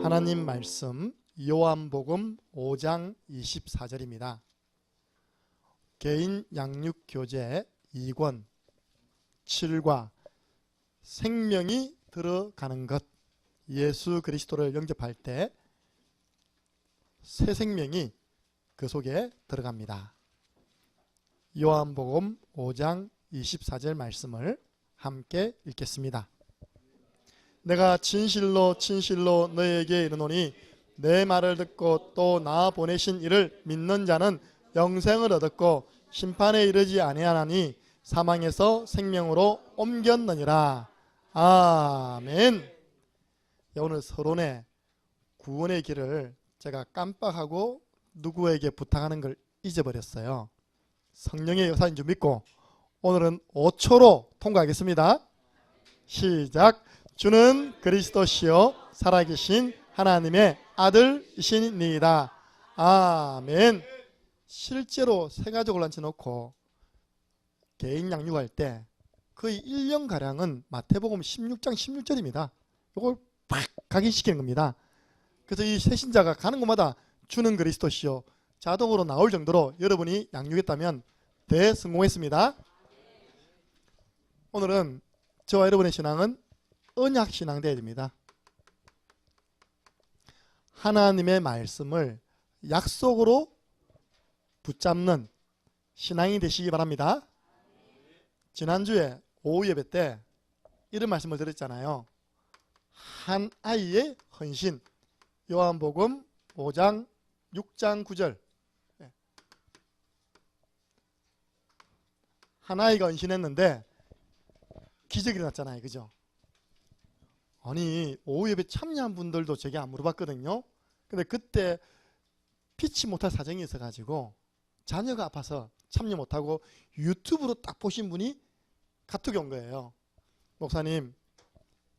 하나님 말씀 요한복음 5장 24절입니다. 개인 양육 교재 2권 7과 생명이 들어가는 것, 예수 그리스도를 영접할 때 새 생명이 그 속에 들어갑니다. 요한복음 5장 24절 말씀을 함께 읽겠습니다. 내가 진실로 진실로 너희에게 이르노니 내 말을 듣고 또 나 보내신 이를 믿는 자는 영생을 얻었고 심판에 이르지 아니하나니 사망에서 생명으로 옮겼느니라. 아멘. 오늘 서론에 구원의 길을 제가 깜빡하고 누구에게 부탁하는 걸 잊어버렸어요. 성령의 역사인 줄 믿고 오늘은 5초로 통과하겠습니다. 시작. 주는 그리스도시요 살아계신 하나님의 아들이시니이다. 아멘. 실제로 세 가족을 앉혀놓고 개인 양육할 때 거의 1년가량은 마태복음 16장 16절입니다. 이걸 팍 각인시키는 겁니다. 그래서 이 새신자가 가는 곳마다 주는 그리스도시요 자동으로 나올 정도로 여러분이 양육했다면 대성공했습니다. 오늘은 저와 여러분의 신앙은 언약신앙 되어야 됩니다. 하나님의 말씀을 약속으로 붙잡는 신앙이 되시기 바랍니다. 지난주에 오후 예배 때 이런 말씀을 드렸잖아요. 한 아이의 헌신. 요한복음 5장 6장 9절. 한 아이가 헌신했는데 기적이 일어났잖아요. 그죠? 아니 오후 예배 참여한 분들도 제게 안 물어봤거든요. 근데 그때 피치 못할 사정이 있어가지고 자녀가 아파서 참여 못하고 유튜브로 딱 보신 분이 카톡이 온 거예요. 목사님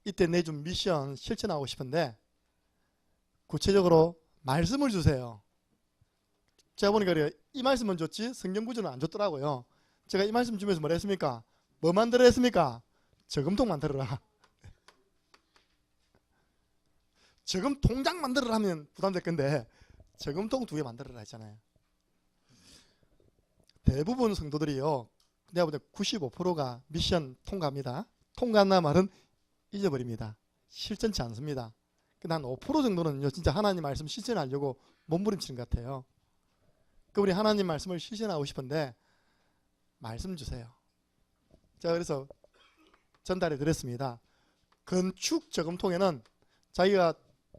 이때 내준 미션 실천하고 싶은데 구체적으로 말씀을 주세요. 제가 보니까 그래요. 이 말씀은 줬지 성경 구절은 안 줬더라고요. 제가 이 말씀 주면서 뭐라 했습니까? 뭐 만들어야 했습니까? 저금통 만들어라. 저금 통장 만들어라 하면 부담될 건데 저금통 2개 만들어라 했잖아요. 대부분 성도들이요. 내가 볼 때 95%가 미션 통과합니다. 통과한다는 말은 잊어버립니다. 실천치 않습니다. 한 5% 정도는 진짜 하나님 말씀 실천하려고 몸부림치는 것 같아요. 우리 하나님 말씀을 실천하고 싶은데 말씀 주세요. 제가 그래서 전달해 드렸습니다. 건축 저금통에는 자기가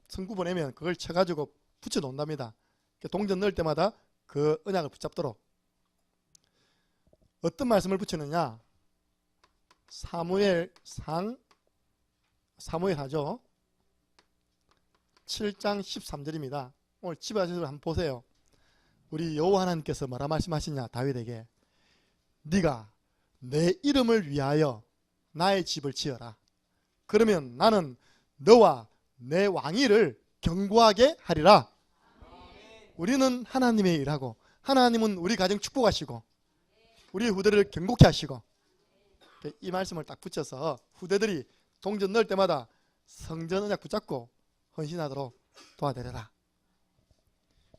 성구 보내면 그걸 쳐가지고 붙여 놓는답니다. 동전 넣을 때마다 그 언약을 붙잡도록. 어떤 말씀을 붙이느냐? 사무엘하죠. 7장 13절입니다. 오늘 집에 가셔서 한번 보세요. 우리 여호와 하나님께서 뭐라 말씀하시냐? 다윗에게 네가 내 이름을 위하여 나의 집을 지어라. 그러면 나는 너와 내 왕위를 견고하게 하리라. 우리는 하나님의 일하고 하나님은 우리 가정 축복하시고 우리 후대를 견고케 하시고 이 말씀을 딱 붙여서 후대들이 동전 넣을 때마다 성전 언약 붙잡고 헌신하도록 도와드려라.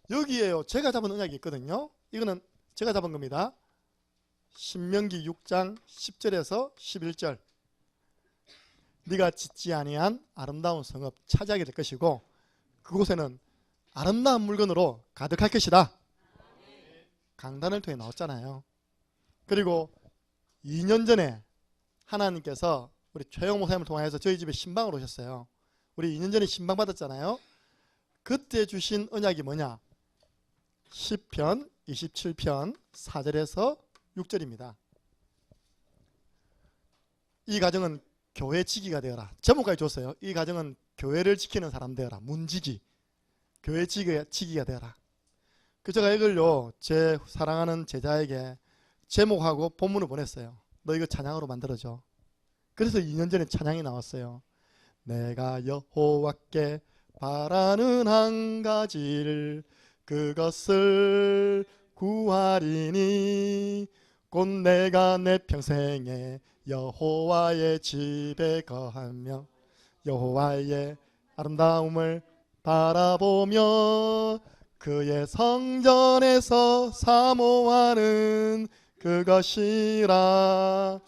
여기에요. 제가 잡은 언약이 있거든요. 이거는 제가 잡은 겁니다. 신명기 6장 10절에서 11절. 네가 짓지 아니한 아름다운 성읍 차지하게 될 것이고 그곳에는 아름다운 물건으로 가득할 것이다. 강단을 통해 나왔잖아요. 그리고 2년 전에 하나님께서 우리 최영 목사님을 통해서 저희 집에 신방을 오셨어요. 우리 2년 전에 신방 받았잖아요. 그때 주신 언약이 뭐냐? 시편 27편 4절에서 6절입니다. 이 가정은 교회 지기가 되어라. 제목까지 줬어요. 이 가정은 교회를 지키는 사람 되어라. 문지기. 교회 지기가 되어라. 그 제가 이걸요 제 사랑하는 제자에게 제목하고 본문을 보냈어요. 너 이거 찬양으로 만들어줘. 그래서 2년 전에 찬양이 나왔어요. 내가 여호와께 바라는 한 가지를 그것을 구하리니 곧 내가 내 평생에 여호와의 집에 거하며 여호와의 아름다움을 바라보며 그의 성전에서 사모하는 그것이라.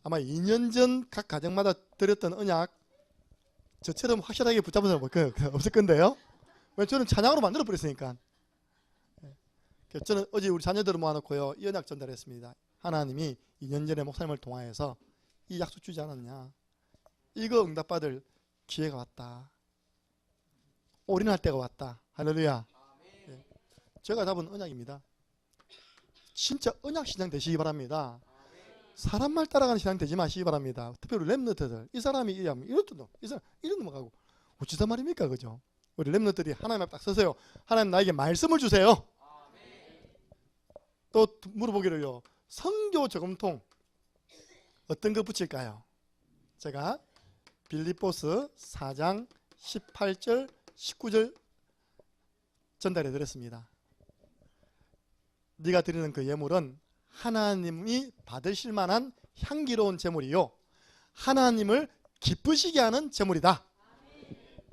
아마 2년 전 각 가정마다 드렸던 언약 저처럼 확실하게 붙잡은 사람 없을 건데요. 왜? 저는 찬양으로 만들어 버렸으니까. 저는 어제 우리 자녀들을 모아놓고요 이 언약 전달했습니다. 하나님이 2년 전에 목사님을 통하여서 이 약속 주지 않았냐. 이거 응답받을 기회가 왔다. 올인할 때가 왔다. 할렐루야. 네. 제가 잡은 언약입니다. 진짜 언약 신앙 되시기 바랍니다. 사람 말 따라가는 신앙 되지 마시기 바랍니다. 특별히 렘너트들, 이 사람이 이렇다, 이 사람 이런 넘어가고 어찌다 말입니까, 그죠? 우리 렘너트들이 하나님 앞에 딱 서세요. 하나님 나에게 말씀을 주세요. 또 물어보기를요. 선교 저금통 어떤 거 붙일까요? 제가 빌립보스 4장 18절 19절 전달해 드렸습니다. 네가 드리는 그 예물은 하나님이 받으실 만한 향기로운 제물이요 하나님을 기쁘시게 하는 제물이다.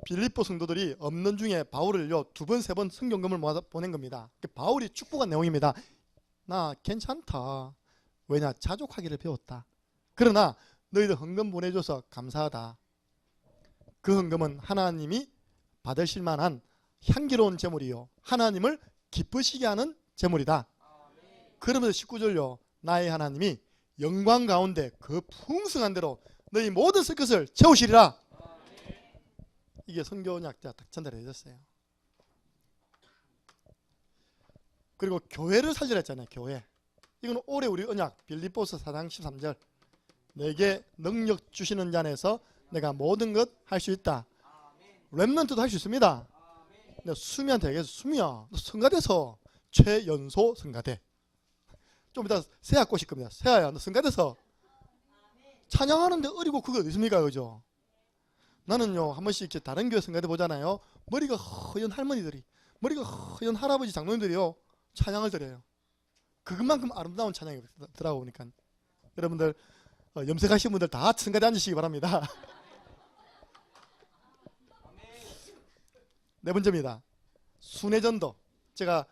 빌립보 성도들이 없는 중에 바울을요 2번 3번 성경금을 모아 보낸 겁니다. 바울이 축복한 내용입니다. 나 괜찮다. 왜냐? 자족하기를 배웠다. 그러나 너희들 헌금 보내줘서 감사하다. 그 헌금은 하나님이 받으실 만한 향기로운 제물이요 하나님을 기쁘시게 하는 제물이다. 그러면서 19절요 나의 하나님이 영광 가운데 그 풍성한 대로 너희 모든 쓸 것을 채우시리라. 이게 선교언약자 딱 전달해 줬어요. 그리고 교회를 살리라 했잖아요. 교회. 이건 올해 우리 언약 빌립보서 4장 13절 내게 능력 주시는 자 안에서 내가 모든 것 할 수 있다. 렘넌트도 할 수 있습니다. 근데 수미한테 얘기해서 수미야 너 성가대서 최연소 성가대. 좀 이따 세아 꼬실 겁니다. 세아야 너 성가대서 찬양하는데 어리고 그거 어디 있습니까, 그죠? 나는요 한 번씩 이렇게 다른 교회 성가대 보잖아요. 머리가 허연 할머니들이 머리가 허연 할아버지 장로님들이요 찬양을 드려요. 그것만큼 아름다운 찬양이 들어보니까 여러분들 염색하신 분들 다 성가대 앉으시기 바랍니다. 네 번째입니다. 순회전도. 제가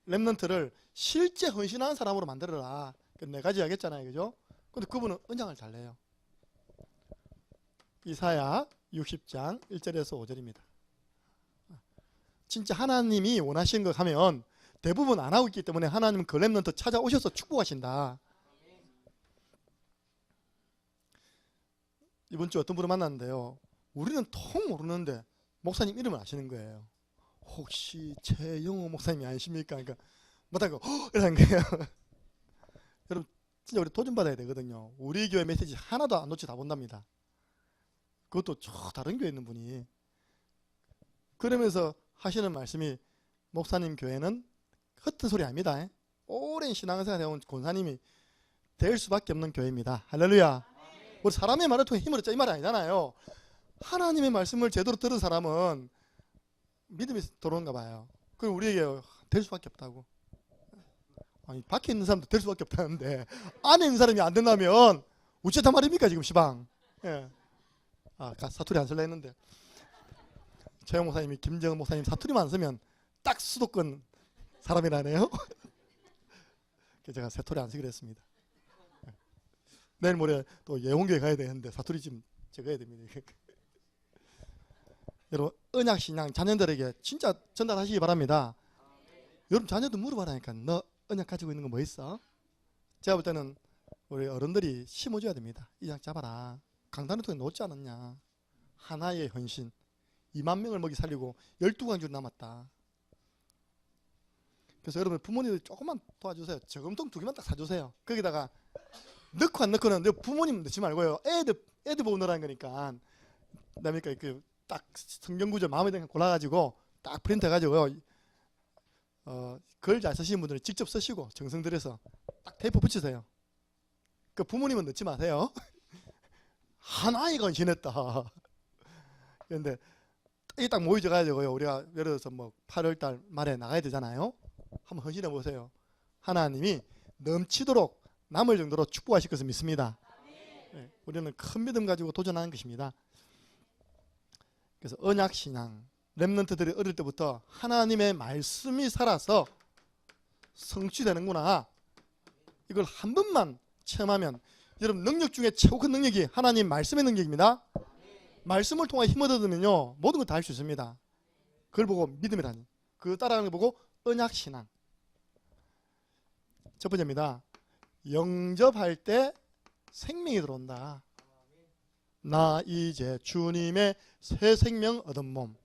렘넌트를 실제 헌신하는 사람으로 만들어라. 네 가지 하겠잖아요, 그죠? 근데 그분은 언약을 잘 내요. 이사야 60장 1절에서 5절입니다. 진짜 하나님이 원하시는 거 하면 대부분 안 하고 있기 때문에 하나님은 그 렘넌트 찾아오셔서 축복하신다. 이번 주 어떤 분을 만났는데요. 우리는 통 모르는데 목사님 이름을 아시는 거예요. 혹시 최영호 목사님이 아니십니까? 그러니까 못하고 이러는 거예요. 여러분 진짜 우리 도전 받아야 되거든요. 우리 교회 메시지 하나도 안 놓치 다 본답니다. 그것도 저 다른 교회에 있는 분이. 그러면서 하시는 말씀이 목사님 교회는 헛된 소리 아닙니다. 오랜 신앙생활 해온 권사님이 될 수밖에 없는 교회입니다. 할렐루야. 우리 사람의 말을 통해 힘을 얻자 이 말 아니잖아요. 하나님의 말씀을 제대로 들은 사람은 믿음이 들어오는가 봐요. 그리고 우리에게 될 수밖에 없다고. 아니 밖에 있는 사람도 될 수밖에 없다는데 안에 있는 사람이 안 된다면 어쩌다 말입니까 지금 시방. 예. 아 사투리 안 쓸라 했는데 최영 목사님이 김정은 목사님 사투리만 안 쓰면 딱 수도권 사람이라네요. 그래서 제가 사투리 안 쓰기로 했습니다. 내일 모레 또 예원교회 가야 되는데 사투리 좀 적어야 됩니다. 여러분 언약신앙 자녀들에게 진짜 전달하시기 바랍니다. 여러분 자녀도 물어봐라니까. 너 언약 가지고 있는 거 뭐 있어? 제가 볼 때는 우리 어른들이 심어줘야 됩니다. 이 약 잡아라. 강단을 통해 놓지 않았냐. 하나의 헌신. 2만 명을 먹이 살리고 12광주를 남았다. 그래서 여러분 부모님들 조금만 도와주세요. 저금통 2개만 딱 사주세요. 거기다가 넣고 안 넣고는 부모님 넣지 말고요. 애들 보고 넣으라는 거니까. 그다음에 딱 성경구절 마음에 드는 거 골라가지고 딱 프린트 해가지고 글 잘 쓰시는 분들은 직접 쓰시고 정성 들여서 딱 테이프 붙이세요. 그 부모님은 넣지 마세요. 하나이가 헌신했다. 그런데 이게 딱 모여져가지고요. 우리가 예를 들어서 뭐 8월달 말에 나가야 되잖아요. 한번 헌신해 보세요. 하나님이 넘치도록 남을 정도로 축복하실 것을 믿습니다. 네, 우리는 큰 믿음 가지고 도전하는 것입니다. 그래서 언약신앙 렘넌트들이 어릴 때부터 하나님의 말씀이 살아서 성취되는구나, 이걸 한 번만 체험하면, 여러분 능력 중에 최고 큰 능력이 하나님 말씀의 능력입니다. 말씀을 통해 힘을 얻으면요 모든 걸 다 할 수 있습니다. 그걸 보고 믿음이라니, 그 따라가는 걸 보고 언약신앙. 첫 번째입니다. 영접할 때 생명이 들어온다. 나 이제 주님의 새 생명 얻은 몸.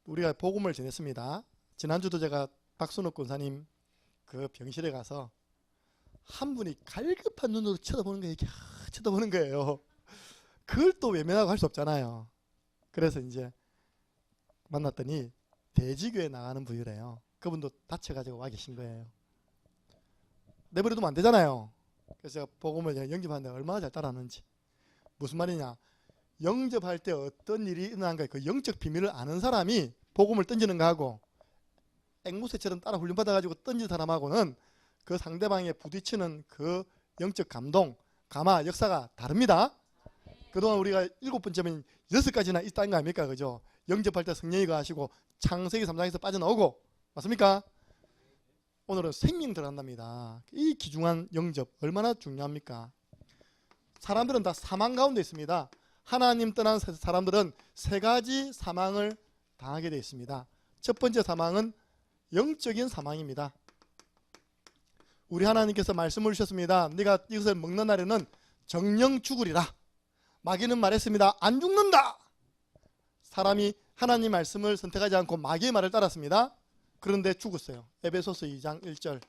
우리가 복음을 전했습니다. 지난주도 제가 박순옥 권사님 그 병실에 가서 한 분이 갈급한 눈으로 쳐다보는 거예요. 쳐다보는 거예요. 그걸 또 외면하고 할 수 없잖아요. 그래서 이제 만났더니 대지교에 나가는 분이래요. 그분도 다쳐가지고 와 계신 거예요. 내버려두면 안 되잖아요. 그래서 제가 복음을 영접하는데 얼마나 잘 따라하는지. 무슨 말이냐, 영접할 때 어떤 일이 일어난가, 그 영적 비밀을 아는 사람이 복음을 던지는 거하고 앵무새처럼 따라 훈련받아가지고 던진 사람하고는 그 상대방에 부딪히는 그 영적 감동, 감화, 역사가 다릅니다. 그동안 우리가 7번째면 6가지나 있다는 거 아닙니까? 그죠? 영접할 때 성령이가 하시고 창세기 3장에서 빠져나오고, 맞습니까? 오늘은 생명 들어간답니다. 이 귀중한 영접 얼마나 중요합니까? 사람들은 다 사망 가운데 있습니다. 하나님 떠난 사람들은 3가지 사망을 당하게 되어 있습니다. 첫 번째 사망은 영적인 사망입니다. 우리 하나님께서 말씀을 주셨습니다. 네가 이것을 먹는 날에는 정령 죽으리라. 마귀는 말했습니다. 안 죽는다. 사람이 하나님 말씀을 선택하지 않고 마귀의 말을 따랐습니다. 그런데 죽었어요. 에베소서 2장 1절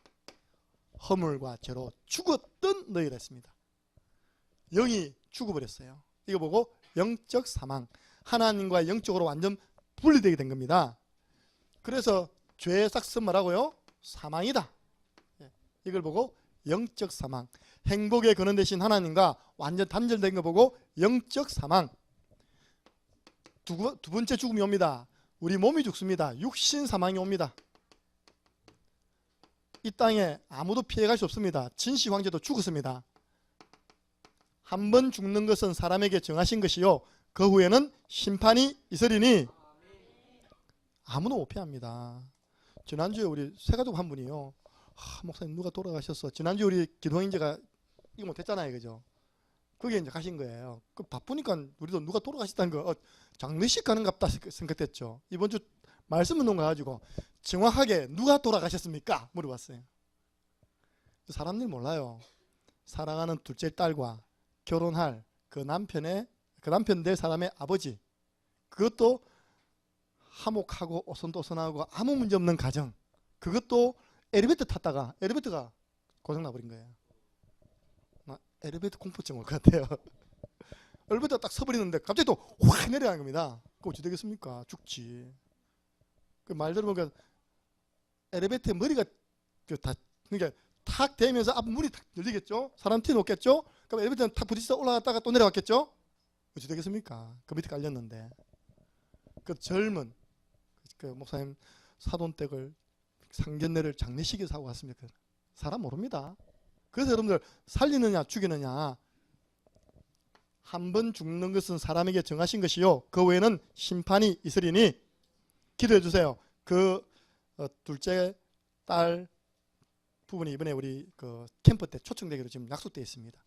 허물과 죄로 죽었던 너희라 했습니다. 영이 죽어버렸어요. 이거 보고 영적 사망, 하나님과 영적으로 완전 분리되게 된 겁니다. 그래서 죄의 싹슨 뭐라고요? 사망이다. 이걸 보고 영적 사망, 행복의 근원 되신 하나님과 완전 단절된 거 보고 영적 사망. 두 번째 죽음이 옵니다. 우리 몸이 죽습니다. 육신 사망이 옵니다. 이 땅에 아무도 피해갈 수 없습니다. 진시 황제도 죽었습니다. 한 번 죽는 것은 사람에게 정하신 것이요 그 후에는 심판이 있으리니 아무도 못 피합니다. 지난주에 우리 새가족 한 분이요, 목사님 누가 돌아가셨어. 지난주에 우리 기도행제가 이거 못했잖아요, 그죠? 거기에 이제 가신 거예요. 그 바쁘니까 우리도 누가 돌아가셨다는 거 장례식 가는갑다 생각했죠. 이번 주 말씀 운동 가가지고 정확하게 누가 돌아가셨습니까? 물어봤어요. 사람들이 몰라요. 사랑하는 둘째 딸과 결혼할 그 남편 될 사람의 아버지, 그것도 화목하고 오손도손하고 아무 문제 없는 가정, 그것도 엘리베이터 탔다가 엘리베이터가 고장나버린 거예요. 엘리베이터 공포증 올 것 같아요. 엘리베이터 딱 서버리는데 갑자기 또 확 내려가는 겁니다. 그거 어찌 되겠습니까? 죽지. 그 말 들어보니까 엘리베이터에 머리가 다, 그러니까 탁 대면서 앞 문이 탁 열리겠죠? 사람 튀어놓겠죠? 그럼 엘리베이터는 탁 부딪혀서 올라갔다가 또 내려갔겠죠? 어찌 되겠습니까? 그 밑에 깔렸는데. 그 젊은 그 목사님 사돈댁을 상견례를 장례식에서 하고 갔습니다. 사람 모릅니다. 그래서 여러분들 살리느냐 죽이느냐, 한 번 죽는 것은 사람에게 정하신 것이요 그 외에는 심판이 있으리니 기도해 주세요. 그 둘째 딸 부분이 이번에 우리 그 캠프 때 초청되기로 지금 약속되어 있습니다.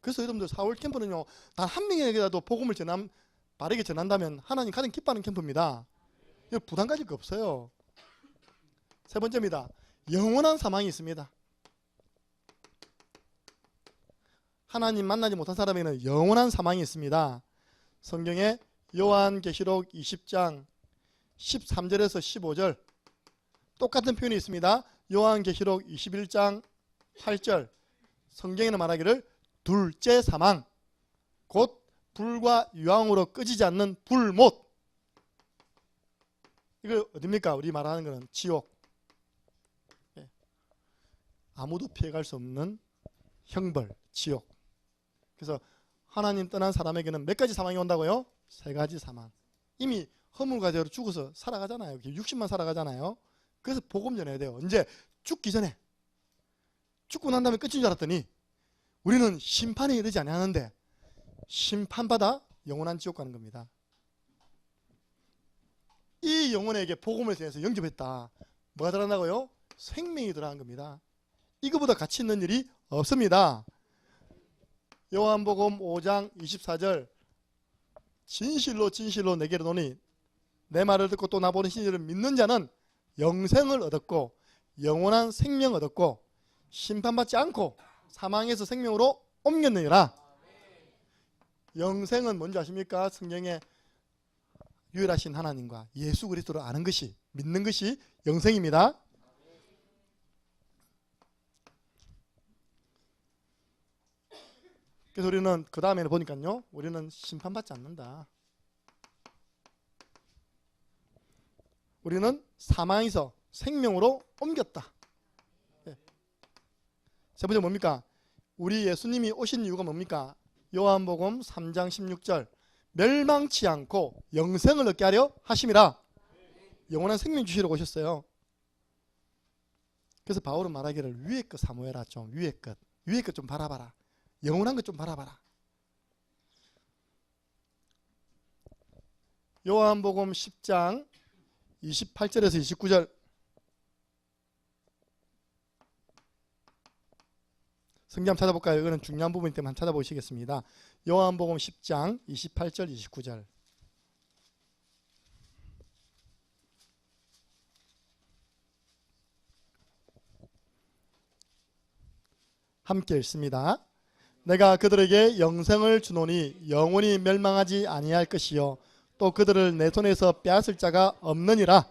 그래서 여러분들 4월 캠프는요 단 한 명에게라도 복음을 바르게 전한다면 하나님 가장 기뻐하는 캠프입니다. 이거 부담 가질 거 없어요. 세 번째입니다. 영원한 사망이 있습니다. 하나님 만나지 못한 사람에게는 영원한 사망이 있습니다. 성경에 요한계시록 20장 13절에서 15절 똑같은 표현이 있습니다. 요한계시록 21장 8절 성경에는 말하기를 둘째 사망, 곧 불과 유황으로 꺼지지 않는 불못. 이거 어딥니까? 우리 말하는 거는 지옥. 아무도 피해갈 수 없는 형벌, 지옥. 그래서 하나님 떠난 사람에게는 몇 가지 사망이 온다고요? 3가지 사망. 이미 허물과 죄로 죽어서 살아가잖아요. 60만 살아가잖아요. 그래서 복음 전해야 돼요. 언제? 죽기 전에. 죽고 난 다음에 끝인 줄 알았더니 우리는 심판에 이르지 아니하는데 심판받아 영원한 지옥 가는 겁니다. 이 영혼에게 복음을 전해서 영접했다. 뭐가 들어간다고요? 생명이 들어간 겁니다. 이거보다 가치 있는 일이 없습니다. 요한복음 5장 24절 진실로 진실로 내게 이르노니 내 말을 듣고 또 나보는 신이를 믿는 자는 영생을 얻었고 영원한 생명을 얻었고 심판받지 않고 사망에서 생명으로 옮겼느니라. 영생은 뭔지 아십니까? 성경에 유일하신 하나님과 예수 그리스도를 아는 것이, 믿는 것이 영생입니다. 그래서 우리는 그 다음에는 보니까요, 우리는 심판받지 않는다. 우리는 사망에서 생명으로 옮겼다. 네. 세 번째 뭡니까? 우리 예수님이 오신 이유가 뭡니까? 요한복음 3장 16절 멸망치 않고 영생을 얻게 하려 하심이라. 영원한 생명 주시러 오셨어요. 그래서 바울은 말하기를 위의 것 사모해라. 좀 위의 것 좀 바라봐라. 영원한 것 좀 바라봐라. 요한복음 10장 28절에서 29절 성경 한번 찾아볼까요? 이거는 중요한 부분이기 때문에 한번 찾아보시겠습니다. 요한복음 10장 28절 29절 함께 읽습니다. 내가 그들에게 영생을 주노니 영원히 멸망하지 아니할 것이요 또 그들을 내 손에서 빼앗을 자가 없느니라.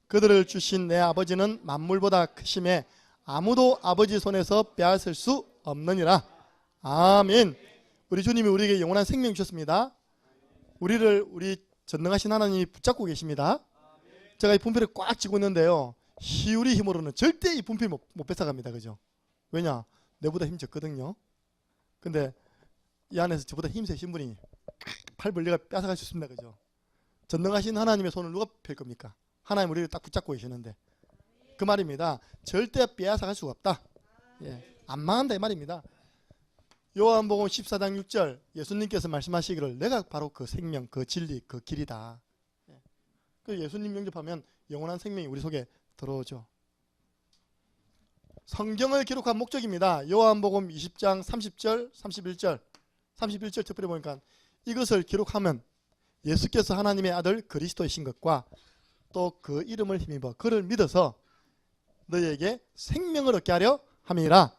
그들을 주신 내 아버지는 만물보다 크심에 아무도 아버지 손에서 빼앗을 수 없느니라. 아멘. 우리 주님이 우리에게 영원한 생명 주셨습니다. 우리 전능하신 하나님이 붙잡고 계십니다. 제가 이 분필을 꽉 쥐고 있는데요, 희우리 힘으로는 절대 이 분필 못 뺏어갑니다. 그죠? 왜냐? 내보다 힘 적거든요. 근데 이 안에서 저보다 힘 세신 분이 팔 벌려가 뺏어갈 수 있습니다. 그죠? 전능하신 하나님의 손을 누가 펼 겁니까? 하나님 우리를 딱 붙잡고 계시는데 그 말입니다. 절대 빼앗아갈 수가 없다. 예, 안 망한다 이 말입니다. 요한복음 14장 6절 예수님께서 말씀하시기를 내가 바로 그 생명, 그 진리, 그 길이다. 예. 그 예수님 영접하면 영원한 생명이 우리 속에 들어오죠. 성경을 기록한 목적입니다. 요한복음 20장 30절, 31절 특별히 보니까 이것을 기록하면 예수께서 하나님의 아들 그리스도이신 것과 또 그 이름을 힘입어 그를 믿어서 너희에게 생명을 얻게 하려 함이라.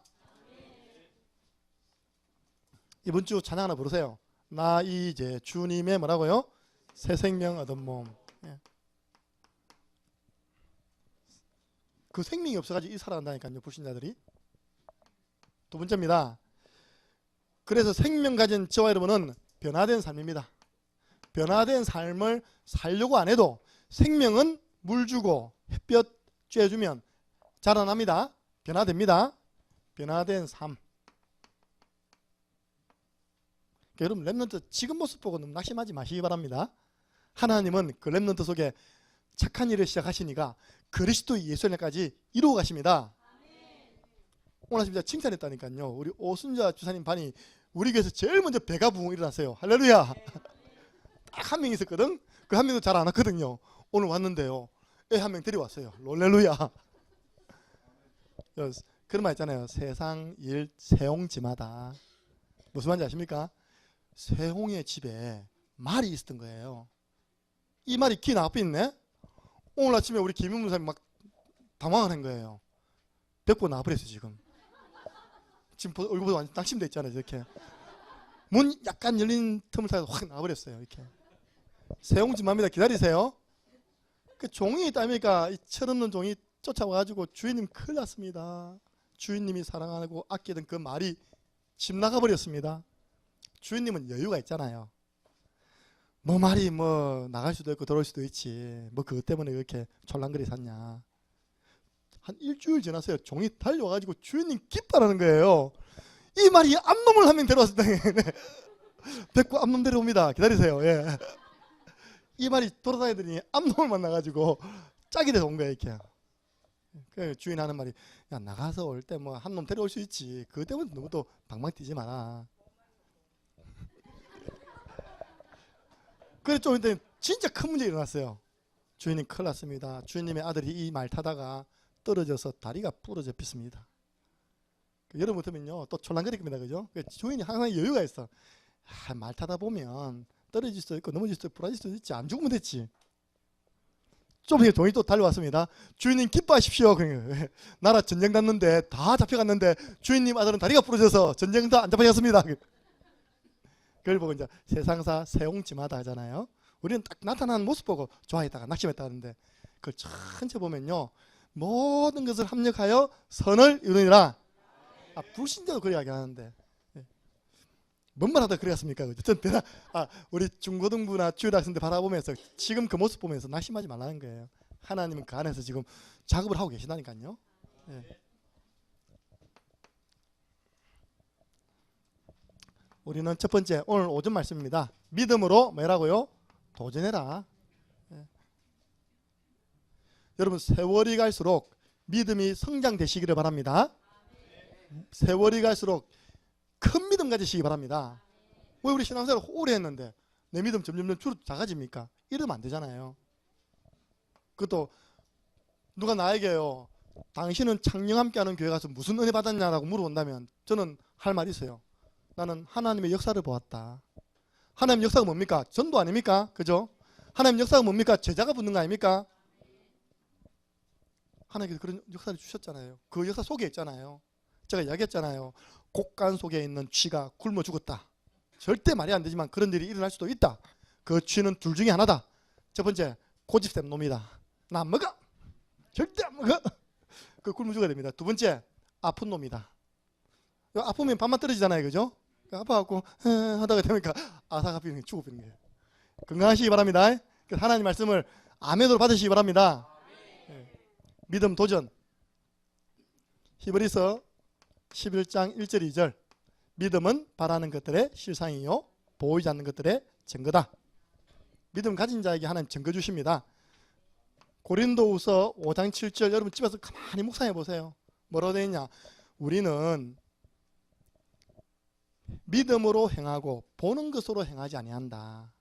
이번 주 찬양 하나 부르세요. 나 이제 주님의 뭐라고요? 새 생명 얻은 몸. 예. 그 생명이 없어가지고 이 살아간다니까요, 불신자들이. 두 번째입니다. 그래서 생명 가진 저와 여러분은 변화된 삶입니다. 변화된 삶을 살려고 안 해도 생명은 물 주고 햇볕 쬐주면 자라납니다. 변화됩니다. 변화된 삶. 그러니까 여러분 렘넌트 지금 모습 보고 너무 낙심하지 마시기 바랍니다. 하나님은 그 렘넌트 속에 착한 일을 시작하시니까 그리스도 예수님까지 이루어 가십니다. 오늘 아침 제가 칭찬했다니까요. 우리 오순자 주사님 반이 우리 교회에서 제일 먼저 배가 부흥 일어났어요. 할렐루야. 딱 한 명 있었거든. 그 한 명도 잘 안 왔거든요. 오늘 왔는데요, 애 한 명 데려왔어요. 할렐루야. 그런 말 있잖아요. 세상 일 세홍지마다. 무슨 말인지 아십니까? 세홍의 집에 말이 있었던 거예요. 이 말이 키 앞에 있네. 오늘 아침에 우리 김윤 목사님 막 당황하는 거예요. 벽보 나와버렸어요. 지금 얼굴보다 완전 낙심돼 있잖아요. 이렇게 문 약간 열린 틈을 타서 확 나와버렸어요. 이렇게 세홍지마입니다. 기다리세요. 그 종이 있다니까 이 철없는 종이 쫓아와가지고 주인님 큰일 났습니다. 주인님이 사랑하고 아끼던 그 말이 집 나가버렸습니다. 주인님은 여유가 있잖아요. 뭐 말이 뭐 나갈 수도 있고 들어올 수도 있지. 뭐 그것 때문에 이렇게 촐랑거리 샀냐. 한 일주일 지났어요. 종이 달려와가지고 주인님 기뻐하는 거예요. 이 말이 암놈을 한 명 데려왔을 때 백구 암놈 데려옵니다. 기다리세요. 예. 이 말이 돌아다니더니 암놈을 만나가지고 짝이 돼서 온 거예요. 이렇게. 그 주인 하는 말이 야 나가서 올 때 뭐 한 놈 데려올 수 있지. 그것 때문에 너무 또 방망 뛰지 마라. 그래 좀 이때 진짜 큰 문제 일어났어요. 주인님 큰일 났습니다. 주인님의 아들이 이 말 타다가 떨어져서 다리가 부러져 빗습니다. 여러분 같으면요 또 촐랑거릴 겁니다. 그죠? 주인이 항상 여유가 있어. 말 타다 보면 떨어질 수도 있고 넘어질 수도 있고 부러질 수도 있지. 안 죽으면 됐지. 좀 전에 종이 또 달려왔습니다. 주인님 기뻐하십시오. 나라 전쟁 났는데 다 잡혀갔는데 주인님 아들은 다리가 부러져서 전쟁도 안 잡혀갔습니다. 그걸 보고 이제 세상사 세옹지마다 하잖아요. 우리는 딱 나타나는 모습 보고 좋아했다가 낙심했다 하는데 그걸 천천히 보면요 모든 것을 합력하여 선을 이루니라. 불신자도 그래 이야기하는데 뭔 말 하다 그랬습니까? 우리 중고등부나 중학생들 바라보면서 지금 그 모습 보면서 낙심하지 말라는 거예요. 하나님은 그 안에서 지금 작업을 하고 계시다니까요. 예. 우리는 첫 번째 오늘 오전 말씀입니다. 믿음으로 뭐라고요? 도전해라. 예. 여러분 세월이 갈수록 믿음이 성장되시기를 바랍니다. 세월이 갈수록 큰 믿음 가지시기 바랍니다. 왜 우리 신앙생활 오래 했는데 내 믿음 점점 작아집니까? 이러면 안 되잖아요. 그것도 누가 나에게요 당신은 창녕 함께하는 교회 가서 무슨 은혜 받았냐라고 물어본다면 저는 할 말이 있어요. 나는 하나님의 역사를 보았다. 하나님 역사가 뭡니까? 전도 아닙니까? 그죠? 하나님 역사가 뭡니까? 제자가 붙는 거 아닙니까? 하나님께서 그런 역사를 주셨잖아요. 그 역사 속에 있잖아요. 제가 이야기했잖아요. 곡간 속에 있는 쥐가 굶어 죽었다. 절대 말이 안 되지만 그런 일이 일어날 수도 있다. 그 쥐는 둘 중에 하나다. 첫 번째 고집센 놈이다. 나 안 먹어. 절대 안 먹어. 그 굶어 죽어야 됩니다. 두 번째 아픈 놈이다. 아프면 밥만 떨어지잖아요. 그죠? 아파갖고 하다가 되니까 아사가피는 죽어버리는 거예요. 건강하시기 바랍니다. 하나님 말씀을 아멘으로 받으시기 바랍니다. 믿음 도전. 히브리서 11장 1절 2절 믿음은 바라는 것들의 실상이요 보이지 않는 것들의 증거다. 믿음 가진 자에게 하나님 증거 주십니다. 고린도후서 5장 7절 여러분 집에서 가만히 묵상해 보세요. 뭐라고 되어 있냐? 우리는 믿음으로 행하고 보는 것으로 행하지 아니한다.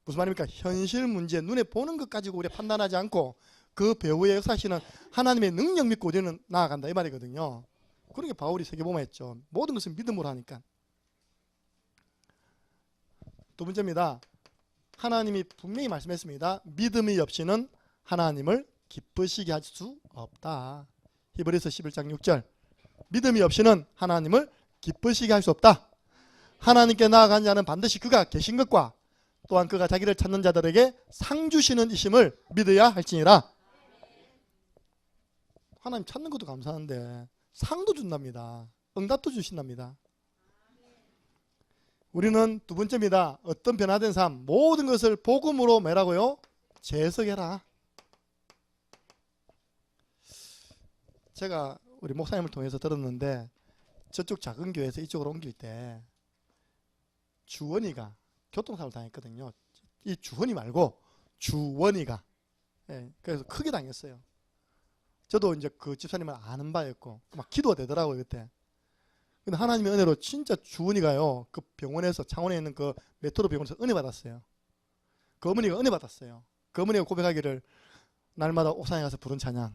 무슨 말입니까? 현실 문제 눈에 보는 것 가지고 우리 판단하지 않고 그 배후에 역사하시는 하나님의 능력 믿고 우리는 나아간다 이 말이거든요. 그러게 바울이 세계복음에 했죠. 모든 것은 믿음으로 하니까. 두 번째입니다. 하나님이 분명히 말씀했습니다. 믿음이 없이는 하나님을 기쁘시게 할 수 없다. 히브리서 11장 6절 믿음이 없이는 하나님을 기쁘시게 할 수 없다. 하나님께 나아간 자는 반드시 그가 계신 것과 또한 그가 자기를 찾는 자들에게 상 주시는 이심을 믿어야 할지니라. 하나님 찾는 것도 감사한데 상도 준답니다. 응답도 주신답니다. 우리는 두 번째입니다. 어떤 변화된 삶 모든 것을 복음으로 뭐라고요? 재석해라. 제가 우리 목사님을 통해서 들었는데 저쪽 작은 교회에서 이쪽으로 옮길 때 주원이가 교통사고를 당했거든요. 이 주원이 말고 주원이가 그래서 크게 당했어요. 저도 이제 그 집사님을 아는 바였고 막 기도가 되더라고요 그때. 근데 하나님의 은혜로 진짜 주원이가요 그 병원에서 창원에 있는 그 메트로 병원에서 은혜 받았어요. 그 어머니가 은혜 받았어요. 그 어머니가 고백하기를 날마다 옥상에 가서 부른 찬양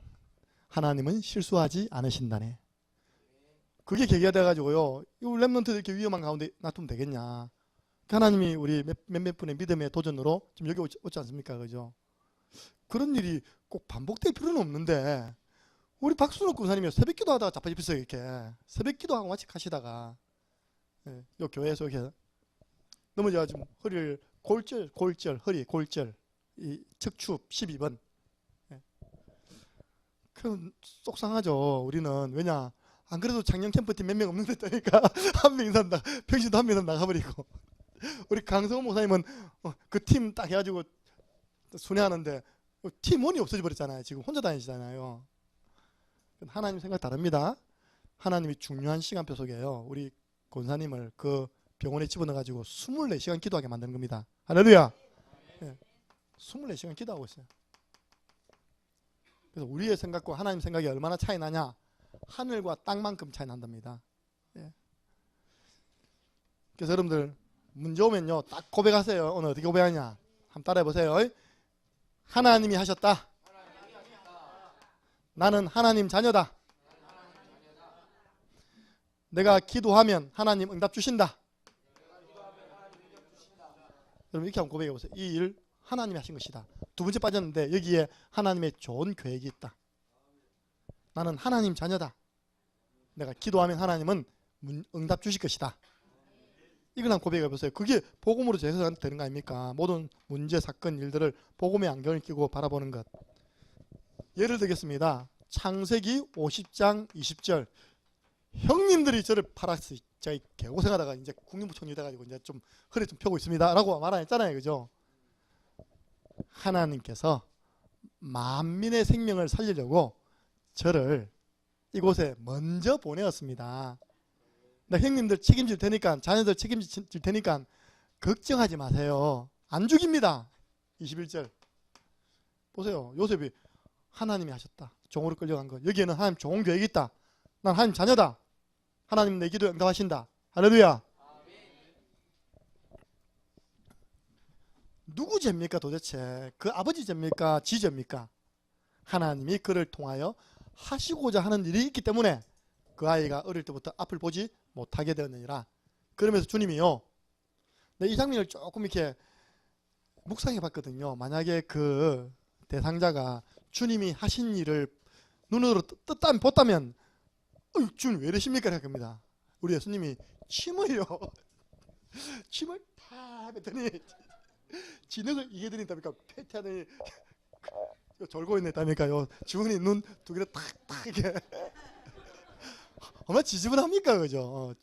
하나님은 실수하지 않으신다네. 그게 계기가 돼가지고요 이 랩런트들 이렇게 위험한 가운데 놔두면 되겠냐. 하나님이 우리 몇몇 분의 믿음의 도전으로 지금 여기 오지 않습니까? 그죠? 그런 일이 꼭 반복될 필요는 없는데 우리 박순옥 군사님이 새벽기도 하다가 자빠집혔어요. 이렇게 새벽기도하고 같이 가시다가 요 교회에서 이렇게 넘어져가지고 허리를 허리 골절 이 척추 12번 그럼 속상하죠. 우리는 왜냐 안 그래도 작년 캠프팀 몇 명 없는데 떠니까 한 명 산다. 평신도 한 명은 나가버리고 우리 강성호 목사님은 그 팀 딱 해가지고 순회하는데 팀원이 없어져 버렸잖아요. 지금 혼자 다니시잖아요. 하나님 생각 다릅니다. 하나님이 중요한 시간표 속에요. 우리 권사님을 그 병원에 집어넣어가지고 24시간 기도하게 만드는 겁니다. 할렐루야. 24시간 기도하고 있어요. 그래서 우리의 생각과 하나님 생각이 얼마나 차이 나냐. 하늘과 땅만큼 차이 난답니다. 그래서 여러분들 문제 오면요 딱 고백하세요. 오늘 어떻게 고백하냐 한번 따라해보세요. 하나님이 하셨다. 나는 하나님 자녀다. 내가 기도하면 하나님 응답 주신다. 여러분 이렇게 한번 고백해 보세요. 이 일 하나님이 하신 것이다. 두 번째 빠졌는데 여기에 하나님의 좋은 계획이 있다. 나는 하나님 자녀다. 내가 기도하면 하나님은 응답 주실 것이다. 이걸 한번 고백해 보세요. 그게 복음으로 제해서 되는 거 아닙니까? 모든 문제, 사건, 일들을 복음의 안경을 끼고 바라보는 것. 예를 들겠습니다. 창세기 50장 20절. 형님들이 저를 팔았어요. 제가 개고생하다가 이제 국립부총리 돼가지고 이제 좀 허리 좀 펴고 있습니다. 라고 말했잖아요. 그죠? 하나님께서 만민의 생명을 살리려고 저를 이곳에 먼저 보내었습니다. 형님들 책임질 테니까, 자녀들 책임질 테니까 걱정하지 마세요. 안 죽입니다. 21절 보세요. 요셉이 하나님이 하셨다. 종으로 끌려간 거. 여기에는 하나님 좋은 계획이 있다. 난 하나님 자녀다. 하나님 내 기도에 응답하신다. 할렐루야. 누구 죄입니까 도대체? 그 아버지 죄입니까? 지 죄입니까? 하나님이 그를 통하여 하시고자 하는 일이 있기 때문에 그 아이가 어릴 때부터 앞을 보지 못하게 되었느니라. 그러면서 주님이요, 이 장면을 조금 이렇게 묵상해 봤거든요. 만약에 그 대상자가 주님이 하신 일을 눈으로 봤다면 주님 왜 이러십니까? 생각합니다. 우리 예수님이 침을요 침을 다 뱉더니 진흙을 이게 드린다니까 패티하더니 졸고 있다니까요. 주은이 눈 두 개를 탁탁 이렇게 얼마나 지지분합니까? 그죠?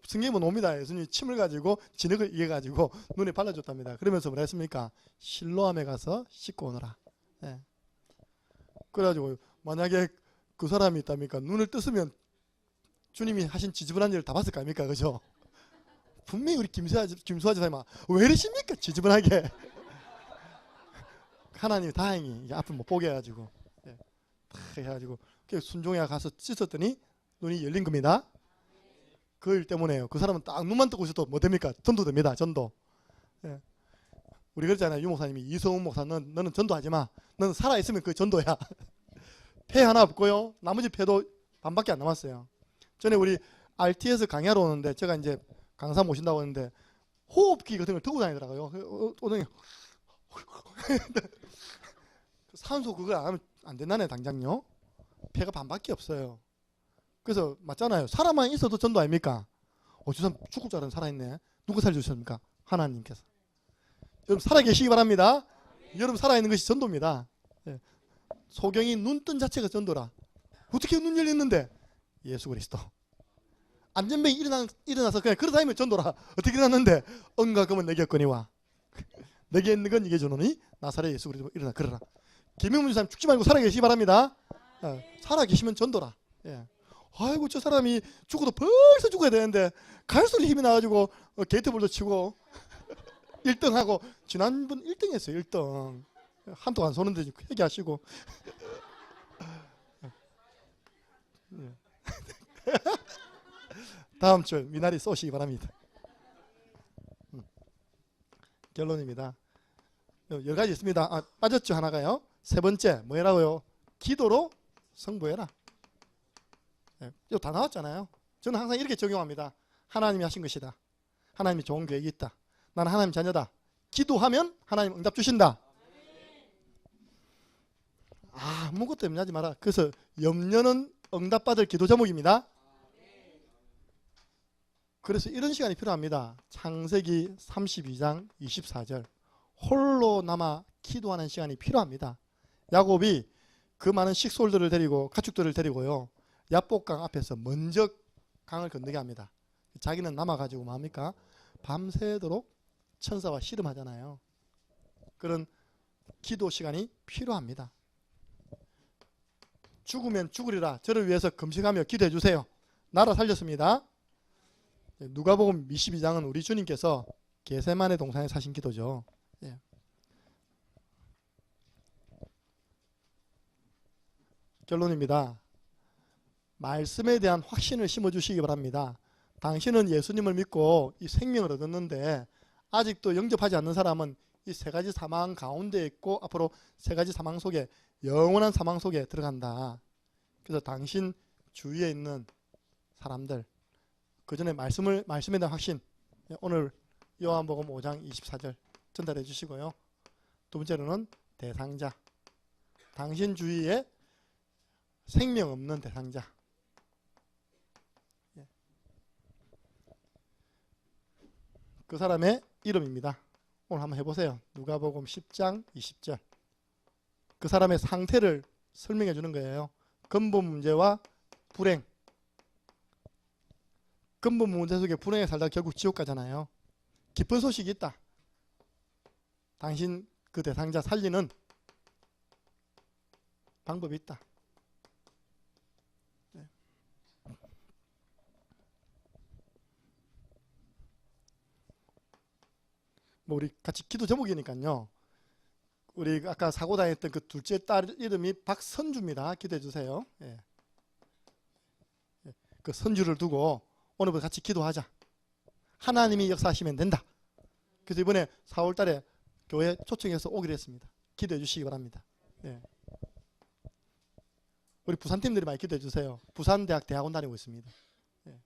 성경에 옵니다. 예수님이 침을 가지고 진흙을 이겨 가지고 눈에 발라줬답니다. 그러면서 뭐라 했습니까? 실로암에 가서 씻고 오너라. 네. 그래가지고 만약에 그 사람이 있답니까? 눈을 떴으면 주님이 하신 지지분한 일을 다 봤을 거 아닙니까? 그죠? 분명히 우리 김수아 집사님 왜 이러십니까? 지지분하게. 하나님이 다행히 이제 앞을 못 보게 해가지고 탁 해가지고 순종해 가서 씻었더니 눈이 열린 겁니다. 그 일 때문에요. 그 사람은 딱 눈만 뜨고 있어도 뭐 됩니까? 전도 됩니다. 전도. 예. 우리 그랬잖아요. 유 목사님이 이성훈 목사 너는 전도하지 마. 너는 살아있으면 그 전도야. 폐 하나 없고요. 나머지 폐도 반밖에 안 남았어요. 전에 우리 RTS 강의하러 오는데 제가 이제 강사 모신다고 하는데 호흡기 같은 걸 들고 다니더라고요. 오더니 산소 그걸 안 하면 안 된다네 당장요. 폐가 반밖에 없어요. 그래서 맞잖아요. 사람만 있어도 전도 아닙니까? 저 사람 죽을 줄 알았는데 살아있네. 누가 살려주셨습니까? 하나님께서. 여러분 살아계시기 바랍니다. 여러분 살아있는 것이 전도입니다. 소경이 눈 뜬 자체가 전도라. 어떻게 눈 열렸는데? 예수 그리스도. 안전병이 일어나서 그냥 걸어다니면 전도라. 어떻게 일어났는데? 은과 금은 내게 없거니와 내게 있는 건 이게 주노니 나사렛 예수 그리스도 일어나 걸어라. 김영문 사람 죽지 말고 살아계시기 바랍니다. 살아계시면 전도라. 아이고 저 사람이 죽어도 벌써 죽어야 되는데 갈수록 힘이 나가지고 게이트볼도 치고 1등하고 지난번 1등 했어요. 1등 한통 안 쏘는데 회개하시고 다음 주 미나리 쏘시기 바랍니다. 결론입니다. 여러 가지 있습니다. 빠졌죠 하나가요. 세 번째 뭐라고요? 기도로 승부해라. 이거 다 나왔잖아요. 저는 항상 이렇게 적용합니다. 하나님이 하신 것이다. 하나님이 좋은 계획이 있다. 나는 하나님 자녀다. 기도하면 하나님 응답 주신다. 아무것도 염려하지 마라. 그래서 염려는 응답받을 기도 제목입니다. 그래서 이런 시간이 필요합니다. 창세기 32장 24절 홀로 남아 기도하는 시간이 필요합니다. 야곱이 그 많은 식솔들을 데리고 가축들을 데리고요. 야복강 앞에서 먼저 강을 건너게 합니다. 자기는 남아가지고 뭡니까? 밤새도록 천사와 씨름하잖아요. 그런 기도 시간이 필요합니다. 죽으면 죽으리라. 저를 위해서 금식하며 기도해 주세요. 나라 살렸습니다. 누가복음 22장은 우리 주님께서 겟세마네 동산에 사신 기도죠. 결론입니다. 말씀에 대한 확신을 심어주시기 바랍니다. 당신은 예수님을 믿고 이 생명을 얻었는데 아직도 영접하지 않는 사람은 이 세 가지 사망 가운데 있고 앞으로 세 가지 사망 속에 영원한 사망 속에 들어간다. 그래서 당신 주위에 있는 사람들, 그 전에 말씀에 대한 확신, 오늘 요한복음 5장 24절 전달해 주시고요. 두 번째로는 대상자, 당신 주위에 생명 없는 대상자. 그 사람의 이름입니다. 오늘 한번 해보세요. 누가복음 10장 20절. 그 사람의 상태를 설명해 주는 거예요. 근본 문제와 불행. 근본 문제 속에 불행에 살다 결국 지옥 가잖아요. 기쁜 소식이 있다. 당신 그 대상자 살리는 방법이 있다. 뭐 우리 같이 기도 제목이니까요. 우리 아까 사고 당했던 그 둘째 딸 이름이 박선주입니다. 기도해 주세요. 예. 그 선주를 두고 오늘부터 같이 기도하자. 하나님이 역사하시면 된다. 그래서 이번에 4월 달에 교회 초청해서 오기로 했습니다. 기도해 주시기 바랍니다. 예. 우리 부산팀들이 많이 기도해 주세요. 부산대학 대학원 다니고 있습니다. 예.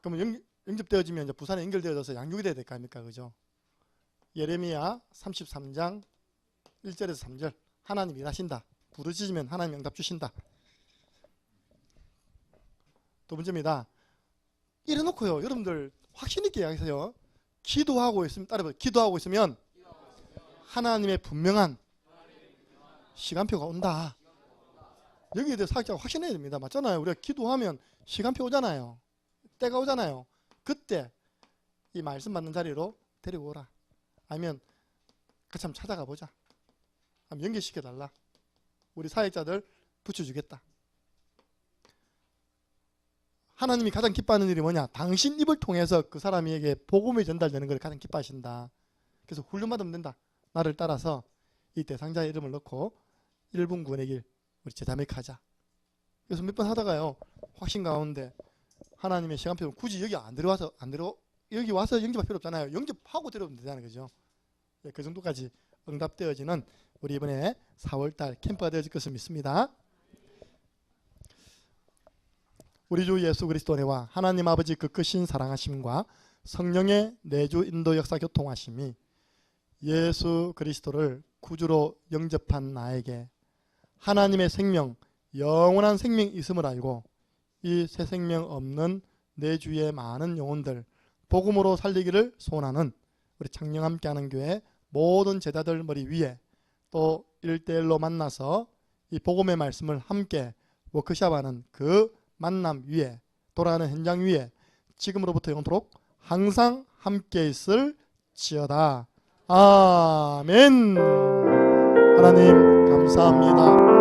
그러면 영접되어지면 이제 부산에 연결되어져서 양육이 돼야 될 거 아닙니까? 그죠? 예레미야 33장 1절에서 3절. 하나님 일하신다. 부르짖으면 하나님 응답 주신다. 두 번째입니다. 이래놓고요. 여러분들 확신 있게 이야기하세요. 기도하고 있으면 따라해봐요. 기도하고 있으면 하나님의 분명한 시간표가 온다. 여기에 대해서 사역자가 확신해야 됩니다. 맞잖아요. 우리가 기도하면 시간표 오잖아요. 때가 오잖아요. 그때 이 말씀 받는 자리로 데리고 오라. 아니면 같이 한번 찾아가 보자. 한번 연결시켜달라. 우리 사역자들 붙여주겠다. 하나님이 가장 기뻐하는 일이 뭐냐? 당신 입을 통해서 그 사람에게 복음이 전달되는 걸 가장 기뻐하신다. 그래서 훈련받으면 된다. 나를 따라서 이 대상자의 이름을 넣고 1분 구원의 길 우리 제자맥하자. 그래서 몇 번 하다가요. 확신 가운데 하나님의 시간표는 굳이 여기 여기 와서 영접할 필요 없잖아요. 영접하고 들어오면 되잖아요. 그죠? 네, 그 정도까지 응답되어지는 우리 이번에 4월달 캠프가 되어질 것을 믿습니다. 우리 주 예수 그리스도 은혜와 하나님 아버지 그 크신 사랑하심과 성령의 내주 인도 역사 교통하심이 예수 그리스도를 구주로 영접한 나에게 하나님의 생명, 영원한 생명이 있음을 알고 이 새 생명 없는 내 주위의 많은 영혼들 복음으로 살리기를 소원하는 우리 창녕 함께하는 교회 모든 제자들 머리 위에 또 1대1로 만나서 이 복음의 말씀을 함께 워크숍하는 그 만남 위에 돌아가는 현장 위에 지금으로부터 영원토록 항상 함께 있을지어다. 아멘. 하나님 감사합니다.